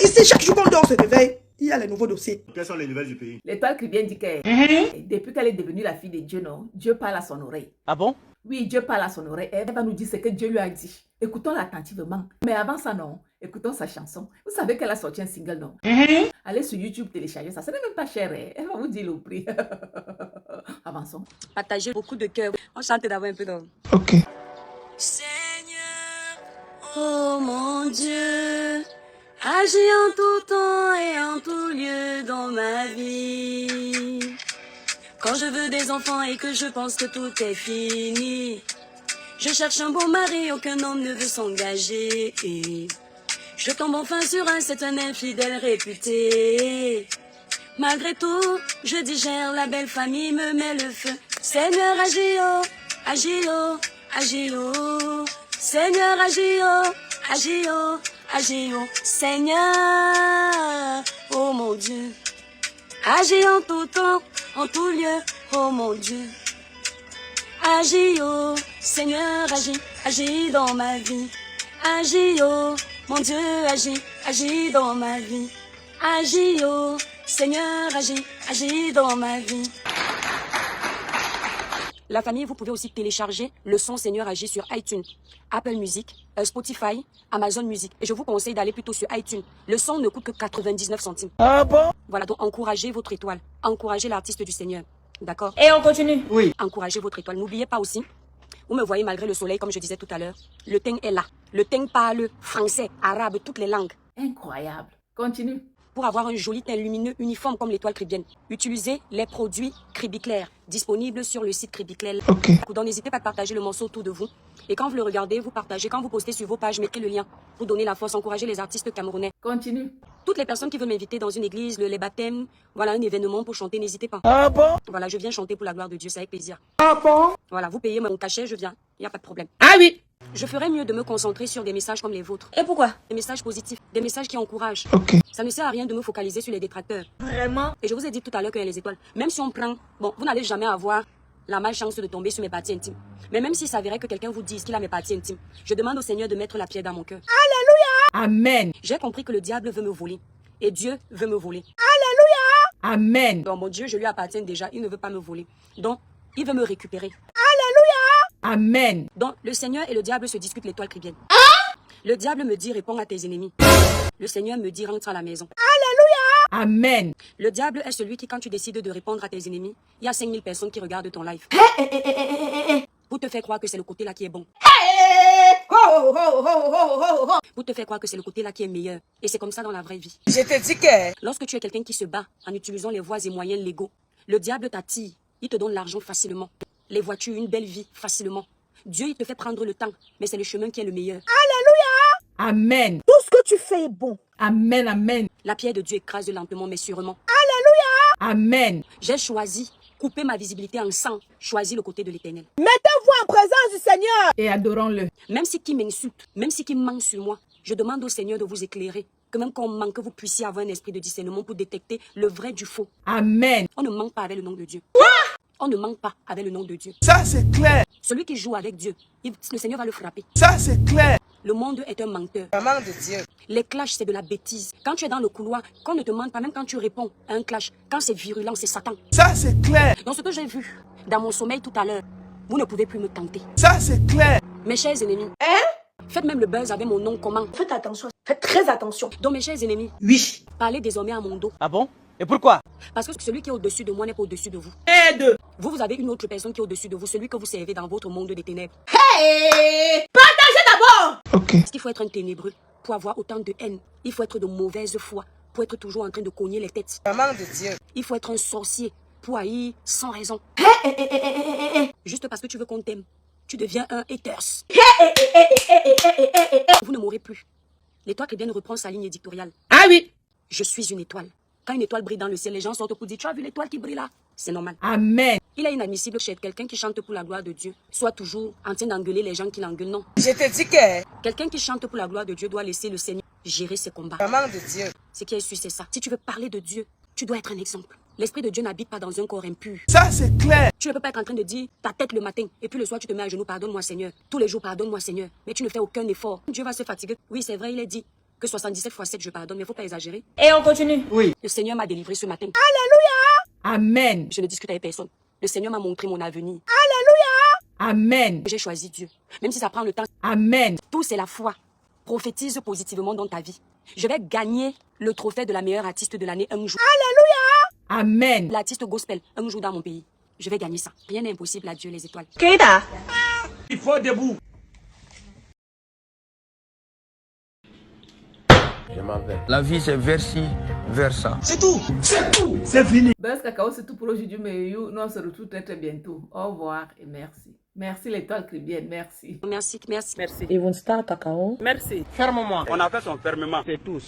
ici, chaque jour qu'on dort se réveille, il y a les nouveaux dossiers. Quelles sont les nouvelles du pays? L'étoile chrétienne dit que depuis qu'elle est devenue la fille de Dieu, non, Dieu parle à son oreille. Ah bon? Oui, Dieu parle à son oreille. Elle va nous dire ce que Dieu lui a dit. Écoutons-la attentivement. Mais avant ça, non, écoutons sa chanson. Vous savez qu'elle a sorti un single, non? Allez sur YouTube télécharger ça. Ce n'est même pas cher. Hein? Elle va vous dire le prix. Avançons. Partager beaucoup de cœur. On chante d'abord un peu dans. Ok. Seigneur, oh mon Dieu, agis en tout temps et en tout lieu dans ma vie. Quand je veux des enfants et que je pense que tout est fini, je cherche un beau mari, aucun homme ne veut s'engager. Je tombe enfin sur un, c'est un infidèle réputé. Malgré tout, je digère, la belle famille me met le feu. Seigneur, agis, oh, agis, oh, agis, oh. Seigneur, agis, oh, agis, oh, agis, oh. Seigneur, oh mon Dieu, agis en tout temps, en tout lieu, oh mon Dieu. Agis, oh, Seigneur, agis, agis dans ma vie. Agis, oh, mon Dieu, agis, agis dans ma vie. Agis, oh, Seigneur, agis, agis dans ma vie. La famille, vous pouvez aussi télécharger le son Seigneur agit sur iTunes, Apple Music, Spotify, Amazon Music. Et je vous conseille d'aller plutôt sur iTunes. Le son ne coûte que 99 centimes. Ah bon? Voilà, donc encouragez votre étoile. Encouragez l'artiste du Seigneur. D'accord? Et on continue. Oui. Encouragez votre étoile. N'oubliez pas aussi, vous me voyez malgré le soleil, comme je disais tout à l'heure, le Teng est là. Le Teng parle français, arabe, toutes les langues. Incroyable. Continue. Pour avoir un joli teint lumineux uniforme comme l'étoile chrétienne, utilisez les produits Cribiclair, disponibles sur le site Cribiclair. Ok. Donc n'hésitez pas à partager le morceau autour de vous. Et quand vous le regardez, vous partagez. Quand vous postez sur vos pages, mettez le lien pour donner la force, encourager les artistes camerounais. Continue. Toutes les personnes qui veulent m'inviter dans une église, les baptêmes, voilà un événement pour chanter, n'hésitez pas. Ah bon? Voilà, je viens chanter pour la gloire de Dieu, c'est avec plaisir. Ah bon? Voilà, vous payez mon cachet, je viens, il n'y a pas de problème. Ah oui. Je ferais mieux de me concentrer sur des messages comme les vôtres. Et pourquoi? Des messages positifs, des messages qui encouragent. Ok. Ça ne sert à rien de me focaliser sur les détracteurs. Vraiment? Et je vous ai dit tout à l'heure qu'il y a les étoiles. Même si on prend, bon, vous n'allez jamais avoir la malchance de tomber sur mes parties intimes. Mais même s'il s'avérait que quelqu'un vous dise qu'il a mes parties intimes, je demande au Seigneur de mettre la pierre dans mon cœur. Amen. J'ai compris que le diable veut me voler. Et Dieu veut me voler. Amen. Donc mon Dieu, je lui appartiens déjà, il ne veut pas me voler. Donc, il veut me récupérer. Amen. Donc, le Seigneur et le diable se discutent l'étoile chrétienne. Le diable me dit, réponds à tes ennemis. Le Seigneur me dit, rentre à la maison. Amen. Le diable est celui qui, quand tu décides de répondre à tes ennemis, il y a 5000 personnes qui regardent ton live. Pour te faire croire que c'est le côté-là qui est bon. Pour te faire croire que c'est le côté-là qui est meilleur. Et c'est comme ça dans la vraie vie. Je te dis que... Lorsque tu es quelqu'un qui se bat en utilisant les voies et moyens légaux, le diable t'attire. Il te donne l'argent facilement. Les voitures, une belle vie facilement. Dieu, il te fait prendre le temps, mais c'est le chemin qui est le meilleur. Amen. Tout ce que tu fais est bon. Amen. Amen. La pierre de Dieu écrase lentement mais sûrement. Amen. J'ai choisi couper ma visibilité en sang, choisi le côté de l'Éternel. Mettez-vous en présence du Seigneur. Et adorons-le. Même si qui m'insulte, même si qui ment sur moi, je demande au Seigneur de vous éclairer. Que même quand on ment, que vous puissiez avoir un esprit de discernement pour détecter le vrai du faux. Amen. On ne ment pas avec le nom de Dieu. On ne ment pas avec le nom de Dieu. Ça, c'est clair. Celui qui joue avec Dieu, le Seigneur va le frapper. Ça, c'est clair. Le monde est un menteur. Maman de Dieu. Les clashs, c'est de la bêtise. Quand tu es dans le couloir, qu'on ne te mente pas, même quand tu réponds à un clash, quand c'est virulent, c'est Satan. Ça, c'est clair. Dans ce que j'ai vu dans mon sommeil tout à l'heure, vous ne pouvez plus me tenter. Ça, c'est clair. Mes chers ennemis, faites même le buzz avec mon nom commun. Faites attention. Faites très attention. Donc mes chers ennemis, Oui. parlez désormais à mon dos. Ah bon? Et pourquoi? Parce que celui qui est au-dessus de moi n'est pas au-dessus de vous. Aide. Vous avez une autre personne qui est au-dessus de vous, celui que vous servez dans votre monde des ténèbres. Hey. Partagez d'abord. Ok. Parce qu'il faut être un ténébreux pour avoir autant de haine. Il faut être de mauvaise foi pour être toujours en train de cogner les têtes. Maman de Dieu. Il faut être un sorcier pour haïr sans raison. Juste parce que tu veux qu'on t'aime, tu deviens un haters. Vous ne mourrez plus. L'étoile chrétienne reprend sa ligne éditoriale. Ah oui. Je suis une étoile. Quand une étoile brille dans le ciel, les gens sortent pour dire, tu as vu l'étoile qui brille là? C'est normal. Amen. Il est inadmissible chez quelqu'un qui chante pour la gloire de Dieu soit toujours en train d'engueuler les gens qui l'engueulent. Non. Je te dis que... Quelqu'un qui chante pour la gloire de Dieu doit laisser le Seigneur gérer ses combats. Maman de Dieu. Ce qui est sûr, c'est ça. Si tu veux parler de Dieu, tu dois être un exemple. L'Esprit de Dieu n'habite pas dans un corps impur. Ça, c'est clair. Tu ne peux pas être en train de dire ta tête le matin et puis le soir tu te mets à genoux, pardonne-moi Seigneur. Tous les jours, pardonne-moi Seigneur. Mais tu ne fais aucun effort. Dieu va se fatiguer. Oui, c'est vrai, il est dit. que 77 fois 7 je pardonne, mais il ne faut pas exagérer. Et on continue. Le Seigneur m'a délivré ce matin. Amen. Je ne discute avec personne. Le Seigneur m'a montré mon avenir. Amen. J'ai choisi Dieu. Même si ça prend le temps. Amen. Tout c'est la foi. Prophétise positivement dans ta vie. Je vais gagner le trophée de la meilleure artiste de l'année un jour. Amen. L'artiste gospel un jour dans mon pays. Je vais gagner ça. Rien n'est impossible à Dieu, les étoiles. Keita. Il faut debout. Je m'en vais. La vie, c'est vers-ci, vers ça. C'est tout. C'est tout. C'est fini. Buzz Cacao, c'est tout pour aujourd'hui, mais nous on se retrouve très très bientôt. Au revoir et merci. Merci l'étoile chrétienne, merci. Merci, merci. Merci. Ils vont start cacao. Merci. Ferme-moi. On a fait son fermement. C'est tous.